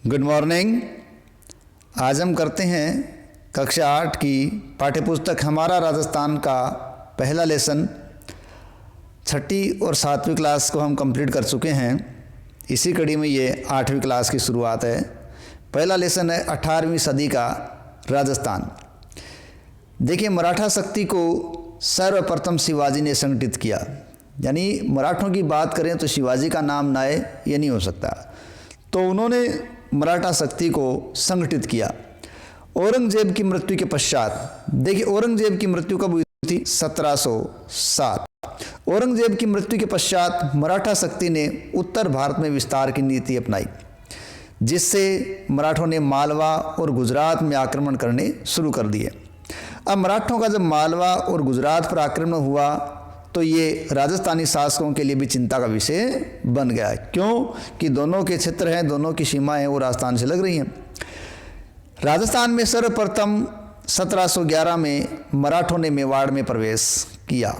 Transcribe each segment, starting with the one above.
Good morning. आज हम करते हैं कक्षा 8 की पाठ्यपुस्तक हमारा राजस्थान का पहला लेसन। छठी और 7वीं क्लास को हम कंप्लीट कर चुके हैं। इसी कड़ी में ये 8वीं क्लास की शुरुआत है। पहला लेसन है 18वीं सदी का राजस्थान। देखिए, मराठा शक्ति को सर्वप्रथम शिवाजी ने संगठित किया। यानी मराठों की बात करें तो शिवाजी का नाम ना आए ये नहीं हो सकता। तो उन्होंने मराठा शक्ति को संगठित किया। औरंगजेब की मृत्यु के पश्चात, देखिए औरंगजेब की मृत्यु कब हुई थी? 1707। औरंगजेब की मृत्यु के पश्चात मराठा शक्ति ने उत्तर भारत में विस्तार की नीति अपनाई, जिससे मराठों ने मालवा और गुजरात में आक्रमण करने शुरू कर दिए। अब मराठों का जब मालवा और गुजरात पर आक्रमण हुआ तो ये राजस्थानी शासकों के लिए भी चिंता का विषय बन गया। क्यों? कि दोनों के क्षेत्र हैं, दोनों की सीमाएं हैं वो राजस्थान से लग रही हैं। राजस्थान में सर्वप्रथम 1711 में मराठों ने मेवाड़ में प्रवेश किया।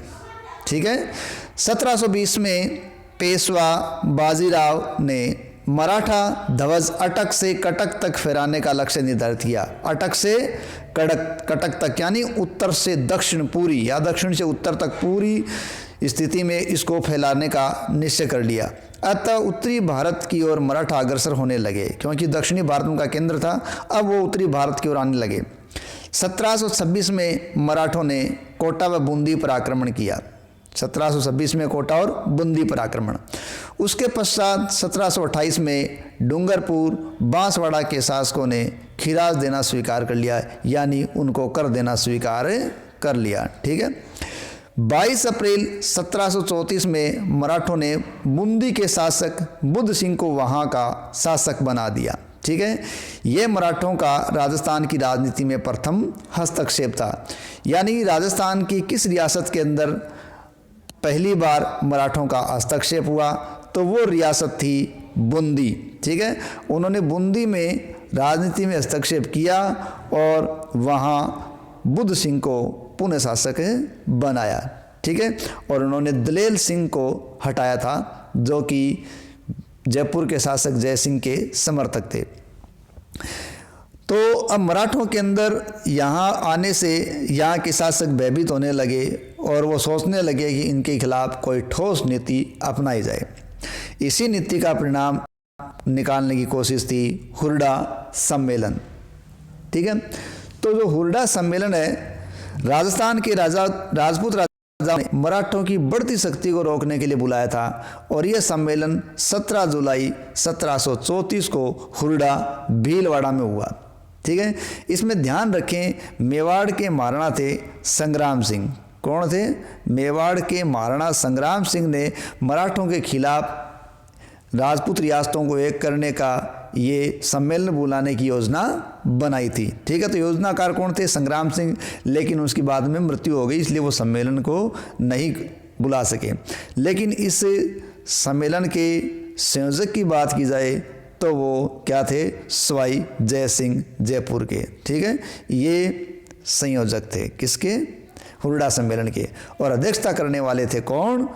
ठीक है। 1720 में पेशवा बाजीराव ने मराठा ध्वज अटक से कटक तक फहराने का लक्ष्य निर्धारित किया। अटक से कटक तक यानी उत्तर से दक्षिण पूरी या दक्षिण से उत्तर तक पूरी स्थिति में इसको फैलाने का निश्चय कर लिया। अतः उत्तरी भारत की ओर मराठा अग्रसर होने लगे, क्योंकि दक्षिणी भारत उनका केंद्र था। अब वो उत्तरी भारत की ओर आने लगे। 1726 में मराठों ने कोटा व बूंदी पर आक्रमण किया। 1726 में कोटा और बूंदी पर आक्रमण। उसके पश्चात 1728 में डूंगरपुर बांसवाड़ा के शासकों ने खिराज देना स्वीकार कर लिया, यानी उनको कर देना स्वीकार कर लिया। ठीक है। 22 अप्रैल 1734 में मराठों ने बूंदी के शासक बुद्ध सिंह को वहां का शासक बना दिया। ठीक है। यह मराठों का राजस्थान की राजनीति में प्रथम हस्तक्षेप था। यानी राजस्थान की किस रियासत के अंदर पहली बार मराठों का हस्तक्षेप हुआ तो वो रियासत थी बूंदी। ठीक है। उन्होंने बूंदी में राजनीति में हस्तक्षेप किया और वहाँ बुद्ध सिंह को पुनः शासक बनाया। ठीक है। और उन्होंने दलेल सिंह को हटाया था, जो कि जयपुर के शासक जय सिंह के समर्थक थे। तो अब मराठों के अंदर यहाँ आने से यहाँ के शासक भयभीत होने लगे और वो सोचने लगे कि इनके खिलाफ कोई ठोस नीति अपनाई जाए। इसी नीति का परिणाम निकालने की कोशिश थी हुरडा सम्मेलन। ठीक है। तो जो हुरडा सम्मेलन है, राजस्थान के राजपूत राजाओं ने मराठों की बढ़ती शक्ति को रोकने के लिए बुलाया था। और यह सम्मेलन 17 जुलाई 1734 को हुरडा भीलवाड़ा में हुआ। ठीक है। इसमें ध्यान रखें, मेवाड़ के महाराणा थे संग्राम सिंह। कौन थे? मेवाड़ के महाराणा संग्राम सिंह ने मराठों के खिलाफ राजपूत रियासतों को एक करने का ये सम्मेलन बुलाने की योजना बनाई थी। ठीक है। तो योजनाकार कौन थे? संग्राम सिंह। लेकिन उसकी बाद में मृत्यु हो गई, इसलिए वो सम्मेलन को नहीं बुला सके। लेकिन इस सम्मेलन के संयोजक की बात की जाए तो वो क्या थे? सवाई जय सिंह जयपुर के। ठीक है। ये संयोजक थे किसके? हुरडा सम्मेलन के। और अध्यक्षता करने वाले थे कौन?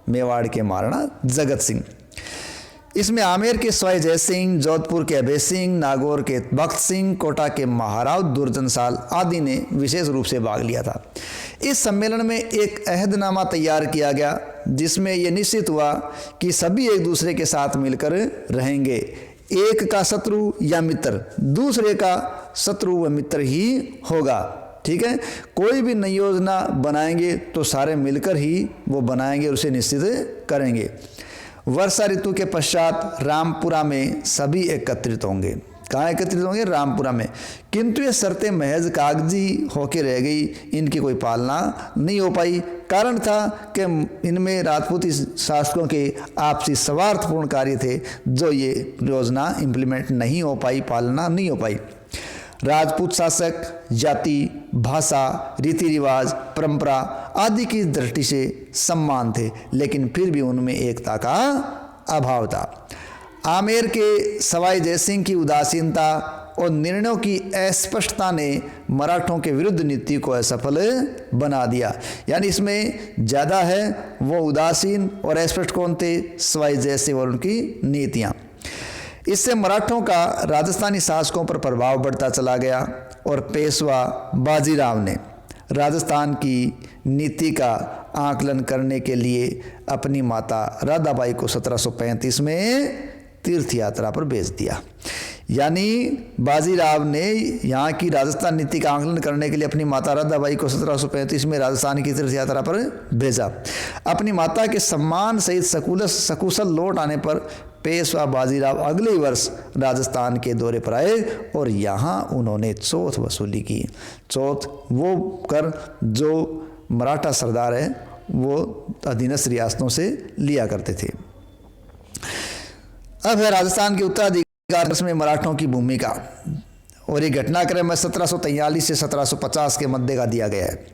मेवाड़ के महाराणा जगत सिंह। इसमें आमेर के सवाई जय सिंह, जोधपुर के अभय सिंह, नागौर के बख्त सिंह, कोटा के महाराव दुर्जनसाल आदि ने विशेष रूप से भाग लिया था। इस सम्मेलन में एक अहदनामा तैयार किया गया, जिसमें यह निश्चित हुआ कि सभी एक दूसरे के साथ मिलकर रहेंगे। एक का शत्रु या मित्र दूसरे का शत्रु व मित्र ही होगा। ठीक है। कोई भी नई योजना बनाएंगे तो सारे मिलकर ही वो बनाएंगे और उसे निश्चित करेंगे। वर्षा ऋतु के पश्चात रामपुरा में सभी एकत्रित होंगे। कहाँ एकत्रित होंगे? रामपुरा में। किंतु ये शर्तें महज कागजी होके रह गई, इनकी कोई पालना नहीं हो पाई। कारण था कि इनमें राजपूती शासकों के आपसी स्वार्थपूर्ण कार्य थे, जो ये योजना इम्प्लीमेंट नहीं हो पाई, पालना नहीं हो पाई। राजपूत शासक जाति, भाषा, रीति रिवाज, परंपरा आदि की दृष्टि से समान थे, लेकिन फिर भी उनमें एकता का अभाव था। आमेर के सवाई जयसिंह की उदासीनता और निर्णयों की अस्पष्टता ने मराठों के विरुद्ध नीति को असफल बना दिया। यानी इसमें ज़्यादा है वो उदासीन और अस्पष्ट कौन थे? सवाई जयसिंह और उनकी नीतियाँ। इससे मराठों का राजस्थानी शासकों पर प्रभाव बढ़ता चला गया और पेशवा बाजीराव ने राजस्थान की नीति का आकलन करने के लिए अपनी माता राधाबाई को 1735 में तीर्थ यात्रा पर भेज दिया। यानी बाजीराव ने यहाँ की राजस्थान नीति का आकलन करने के लिए अपनी माता राधाबाई को 1735 में राजस्थान की तीर्थ यात्रा पर भेजा। अपनी माता के सम्मान सहित सकुशल लौट आने पर पेशवा बाजीराव अगले वर्ष राजस्थान के दौरे पर आए और यहाँ उन्होंने चौथ वसूली की। चौथ वो कर जो मराठा सरदार है वो अधीनस्थ रियासतों से लिया करते थे। अब है राजस्थान के उत्तराधिकार में मराठों की भूमिका, और ये घटनाक्रम 1743 से 1750 के मध्य का दिया गया है।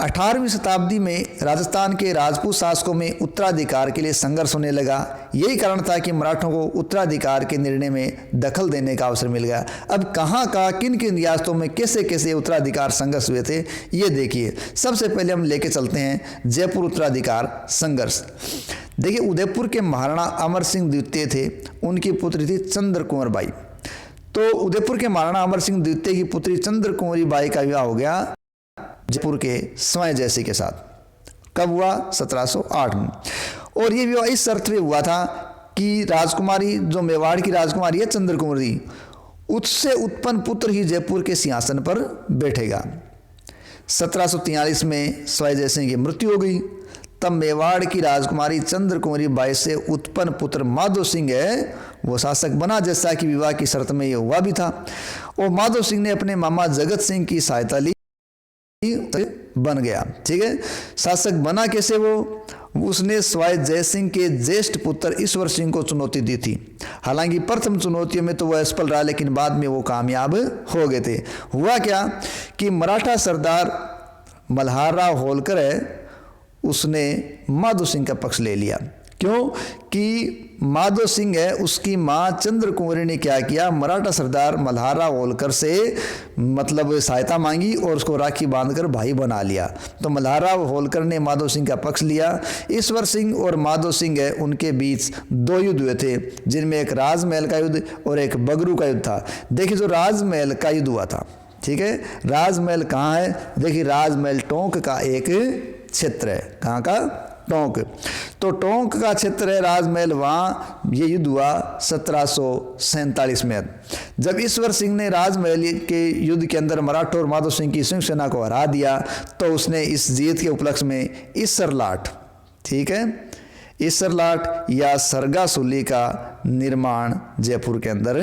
18वीं शताब्दी में राजस्थान के राजपूत शासकों में उत्तराधिकार के लिए संघर्ष होने लगा। यही कारण था कि मराठों को उत्तराधिकार के निर्णय में दखल देने का अवसर मिल गया। अब कहाँ का किन किन रियासतों में कैसे कैसे उत्तराधिकार संघर्ष हुए थे ये देखिए। सबसे पहले हम लेके चलते हैं जयपुर उत्तराधिकार संघर्ष। देखिए, उदयपुर के महाराणा अमर सिंह द्वितीय थे, उनकी पुत्री थी चंद्र कुंवर बाई। तो उदयपुर के महाराणा अमर सिंह द्वितीय की पुत्री चंद्र कुंवरी बाई का विवाह हो गया जयपुर के स्वयं जैसी के साथ। कब हुआ? 1708 में। और ये विवाह इस शर्त पे हुआ था कि राजकुमारी जो मेवाड़ की राजकुमारी है चंद्र कुंवरी, उससे उत्पन्न पुत्र ही जयपुर के सिंहासन पर बैठेगा। 1743 में स्वयं जयसिंह की मृत्यु हो गई। तब मेवाड़ की राजकुमारी चंद्र कुंवरी बाई से उत्पन्न पुत्र माधो सिंह है वो शासक बना, जैसा कि विवाह की शर्त में ये हुआ भी था। और माधो सिंह ने अपने मामा जगत सिंह की सहायता ली, बन गया। ठीक है, शासक बना कैसे वो? उसने स्वयं जयसिंह के ज्येष्ठ पुत्र ईश्वर सिंह को चुनौती दी थी। हालांकि प्रथम चुनौतियों में तो वह असफल रहा, लेकिन बाद में वो कामयाब हो गए थे। हुआ क्या कि मराठा सरदार मल्हारराव होलकर है उसने माधो सिंह का पक्ष ले लिया। क्यों? कि माधो सिंह है उसकी मां चंद्र कुंवरी ने क्या किया, मराठा सरदार मल्हारराव होलकर से मतलब सहायता मांगी और उसको राखी बांधकर भाई बना लिया। तो मल्हारराव होलकर ने माधो सिंह का पक्ष लिया। ईश्वर सिंह और माधो सिंह है उनके बीच दो युद्ध हुए थे, जिनमें एक राजमहल का युद्ध और एक बगरू का युद्ध था। देखिए, जो राजमहल का युद्ध हुआ था, ठीक है, राजमहल कहाँ है? देखिए, राजमहल टोंक का एक क्षेत्र है। कहाँ का? टोंक। तो टोंक का क्षेत्र है राजमहल, वहाँ ये युद्ध हुआ 1747 में। जब ईश्वर सिंह ने राजमहल के युद्ध के अंदर मराठों और माधो सिंह की संयुक्त सेना को हरा दिया, तो उसने इस जीत के उपलक्ष्य में ईसरलाट, ठीक है, ईसरलाट या सरगासुली का निर्माण जयपुर के अंदर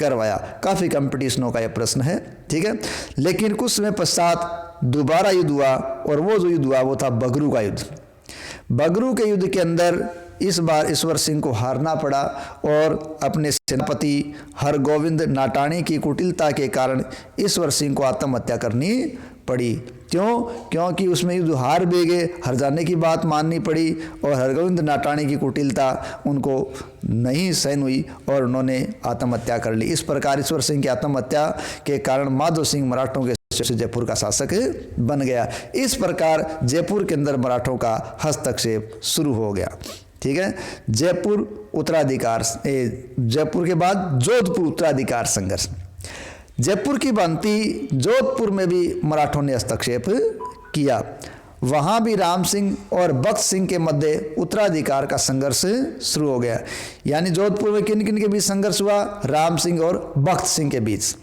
करवाया। काफ़ी कंपटीशनों का यह प्रश्न है, ठीक है। लेकिन कुछ समय पश्चात दोबारा युद्ध हुआ और वो जो युद्ध हुआ वो था बगरू का युद्ध। बगरू के युद्ध के अंदर इस बार ईश्वर सिंह को हारना पड़ा और अपने सेनापति हरगोविंद नाटाणी की कुटिलता के कारण ईश्वर सिंह को आत्महत्या करनी पड़ी। क्यों? क्योंकि उसमें युद्ध हार भी गए, हर जाने की बात माननी पड़ी और हरगोविंद नाटाणी की कुटिलता उनको नहीं सहन हुई और उन्होंने आत्महत्या कर ली। इस प्रकार ईश्वर सिंह की आत्महत्या के कारण माधो सिंह मराठों के से जयपुर का शासक बन गया। इस प्रकार जयपुर के अंदर मराठों का हस्तक्षेप शुरू हो गया। ठीक है, जयपुर उत्तराधिकार, जयपुर के बाद जोधपुर उत्तराधिकार संघर्ष। जयपुर की भांति जोधपुर में भी मराठों ने हस्तक्षेप किया। वहाँ भी राम सिंह और बख्त सिंह के मध्य उत्तराधिकार का संघर्ष शुरू हो गया। यानी जोधपुर में किन किन के बीच संघर्ष हुआ? राम सिंह और बख्त सिंह के बीच।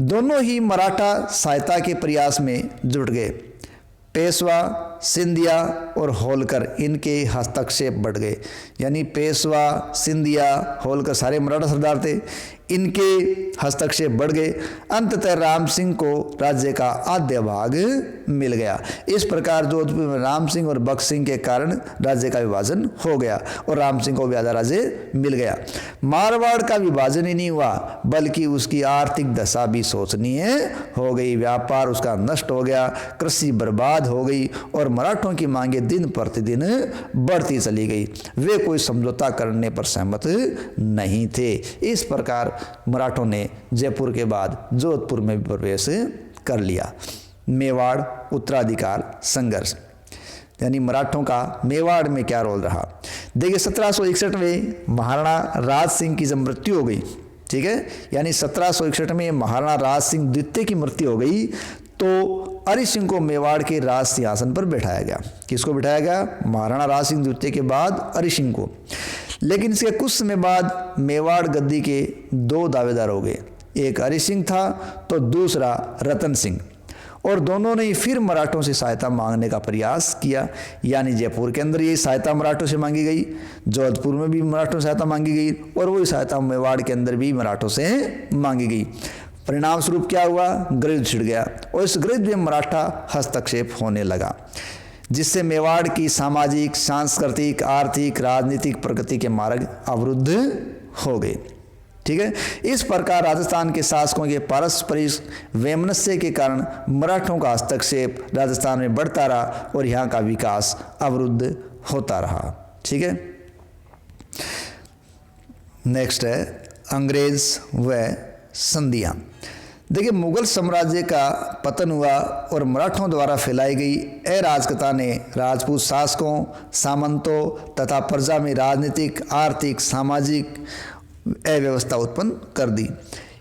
दोनों ही मराठा सहायता के प्रयास में जुट गए। पेशवा, सिंधिया और होलकर, इनके हस्तक्षेप बढ़ गए। यानी पेशवा, सिंधिया, होलकर सारे मराठा सरदार थे, इनके हस्तक्षेप बढ़ गए। अंततः राम सिंह को राज्य का आधा भाग मिल गया। इस प्रकार जोधपुर में राम सिंह और बख्त सिंह के कारण राज्य का विभाजन हो गया और राम सिंह को भी आधा राज्य मिल गया। मारवाड़ का विभाजन ही नहीं हुआ बल्कि उसकी आर्थिक दशा भी शोचनीय हो गई। व्यापार उसका नष्ट हो गया, कृषि बर्बाद हो गई और मराठों की मांगे दिन प्रतिदिन बढ़ती चली गई। वे कोई समझौता करने पर सहमत नहीं थे। इस प्रकार मराठों ने जयपुर के बाद जोधपुर में भी प्रवेश कर लिया। मेवाड़ उत्तराधिकार संघर्ष, यानी मराठों का मेवाड़ में क्या रोल रहा? देखिए 1761 में महाराणा राज सिंह की जब मृत्यु हो गई, ठीक है, यानी 1761 में महाराणा राज सिंह द्वितीय की मृत्यु हो गई, तो हरि सिंह को मेवाड़ के राज सिंहासन पर बैठाया गया। किसको बैठाया गया? महाराणा राज सिंह द्वितीय के बाद हरि सिंह को। लेकिन इसके कुछ समय बाद मेवाड़ गद्दी के दो दावेदार हो गए, एक हरि सिंह था तो दूसरा रतन सिंह, और दोनों ने फिर मराठों से सहायता मांगने का प्रयास किया। यानी जयपुर के अंदर ये सहायता मराठों से मांगी गई, जोधपुर में भी मराठों से सहायता मांगी गई, और वही सहायता मेवाड़ के अंदर भी मराठों से मांगी गई। परिणाम स्वरूप क्या हुआ? गृह छिड़ गया, और इस गृह में मराठा हस्तक्षेप होने लगा, जिससे मेवाड़ की सामाजिक, सांस्कृतिक, आर्थिक, राजनीतिक प्रगति के मार्ग अवरुद्ध हो गए। ठीक है, इस प्रकार राजस्थान के शासकों के पारस्परिक वैमनस्य के कारण मराठों का हस्तक्षेप राजस्थान में बढ़ता रहा और यहाँ का विकास अवरुद्ध होता रहा। ठीक है, नेक्स्ट है अंग्रेज व संधियां। देखिए, मुगल साम्राज्य का पतन हुआ और मराठों द्वारा फैलाई गई अराजकता ने राजपूत शासकों, सामंतों तथा प्रजा में राजनीतिक, आर्थिक, सामाजिक अव्यवस्था उत्पन्न कर दी।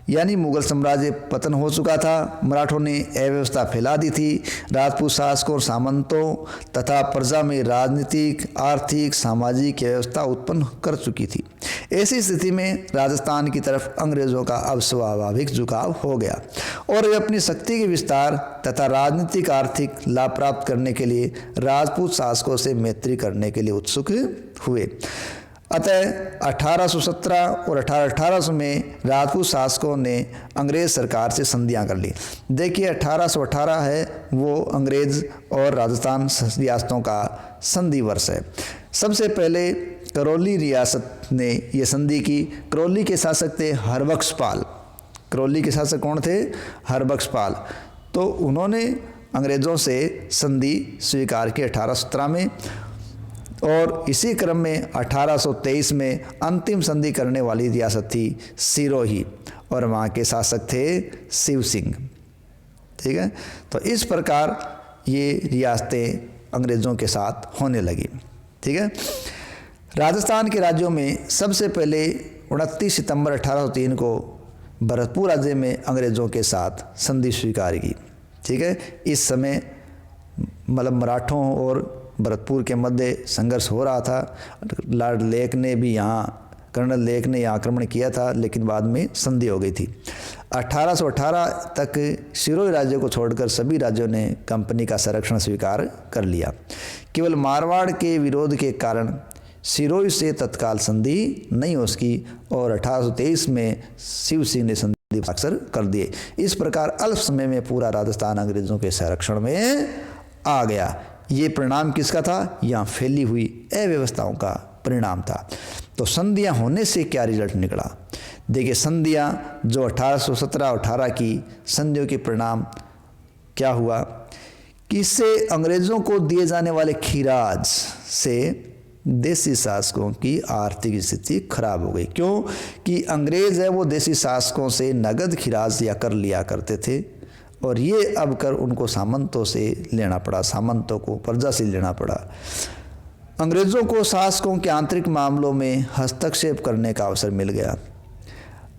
यानी मुगल साम्राज्य पतन हो चुका था, मराठों ने अव्यवस्था फैला दी थी, राजपूत शासकों और सामंतों तथा प्रजा में राजनीतिक, आर्थिक, सामाजिक व्यवस्था उत्पन्न कर चुकी थी। ऐसी स्थिति में राजस्थान की तरफ अंग्रेजों का अब स्वाभाविक झुकाव हो गया और वे अपनी शक्ति के विस्तार तथा राजनीतिक, आर्थिक लाभ प्राप्त करने के लिए राजपूत शासकों से मैत्री करने के लिए उत्सुक हुए। अतः 1817 और 1800 में राजपूत शासकों ने अंग्रेज सरकार से संधियां कर ली। देखिए 1818 है वो अंग्रेज और राजस्थान रियासतों का संधि वर्ष है। सबसे पहले करौली रियासत ने ये संधि की। करौली के शासक थे हरबख्शपाल। करौली के शासक कौन थे? हरबख्शपाल। तो उन्होंने अंग्रेज़ों से संधि स्वीकार की 1817 में, और इसी क्रम में 1823 में अंतिम संधि करने वाली रियासत थी सिरोही, और वहाँ के शासक थे शिव सिंह। ठीक है, तो इस प्रकार ये रियासतें अंग्रेज़ों के साथ होने लगी। ठीक है, राजस्थान के राज्यों में सबसे पहले 29 सितंबर 1803 को भरतपुर राज्य में अंग्रेज़ों के साथ संधि स्वीकार की। ठीक है, इस समय मतलब मराठों और भरतपुर के मध्य संघर्ष हो रहा था। लॉर्ड लेक ने भी यहाँ, कर्नल लेक ने यहाँ आक्रमण किया था, लेकिन बाद में संधि हो गई थी। 1818 तक सिरोही राज्य को छोड़कर सभी राज्यों ने कंपनी का संरक्षण स्वीकार कर लिया। केवल मारवाड़ के विरोध के कारण सिरोही से तत्काल संधि नहीं हो सकी, और 1823 में शिव सिंह ने संधि हस्ताक्षर कर दिए। इस प्रकार अल्प समय में पूरा राजस्थान अंग्रेजों के संरक्षण में आ गया। ये परिणाम किसका था? यहाँ फैली हुई अव्यवस्थाओं का परिणाम था। तो संधियाँ होने से क्या रिजल्ट निकला? देखिए, संधियाँ जो 1817-18 की संधियों के परिणाम क्या हुआ कि इससे अंग्रेज़ों को दिए जाने वाले खिराज से देसी शासकों की आर्थिक स्थिति खराब हो गई। क्यों? कि अंग्रेज़ है वो देसी शासकों से नगद खिराज या कर लिया करते थे, और ये अब कर उनको सामंतों से लेना पड़ा, सामंतों को प्रजा से लेना पड़ा। अंग्रेज़ों को शासकों के आंतरिक मामलों में हस्तक्षेप करने का अवसर मिल गया।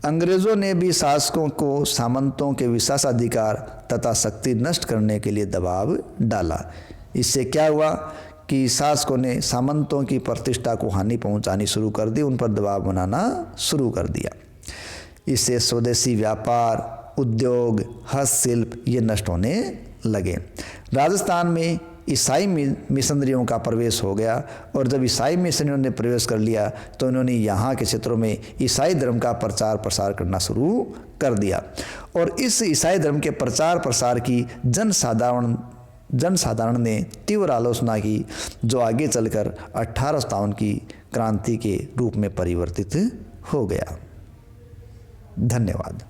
अंग्रेज़ों ने भी शासकों को सामंतों के विशेषाधिकार तथा शक्ति नष्ट करने के लिए दबाव डाला। इससे क्या हुआ कि शासकों ने सामंतों की प्रतिष्ठा को हानि पहुंचानी शुरू कर दी, उन पर दबाव बनाना शुरू कर दिया। इससे स्वदेशी व्यापार, उद्योग, हस्तशिल्प ये नष्ट होने लगे। राजस्थान में ईसाई मिशनरियों का प्रवेश हो गया, और जब ईसाई मिशनरियों ने प्रवेश कर लिया तो उन्होंने यहाँ के क्षेत्रों में ईसाई धर्म का प्रचार प्रसार करना शुरू कर दिया, और इस ईसाई धर्म के प्रचार प्रसार की जनसाधारण ने तीव्र आलोचना की, जो आगे चलकर 1857 की क्रांति के रूप में परिवर्तित हो गया। धन्यवाद।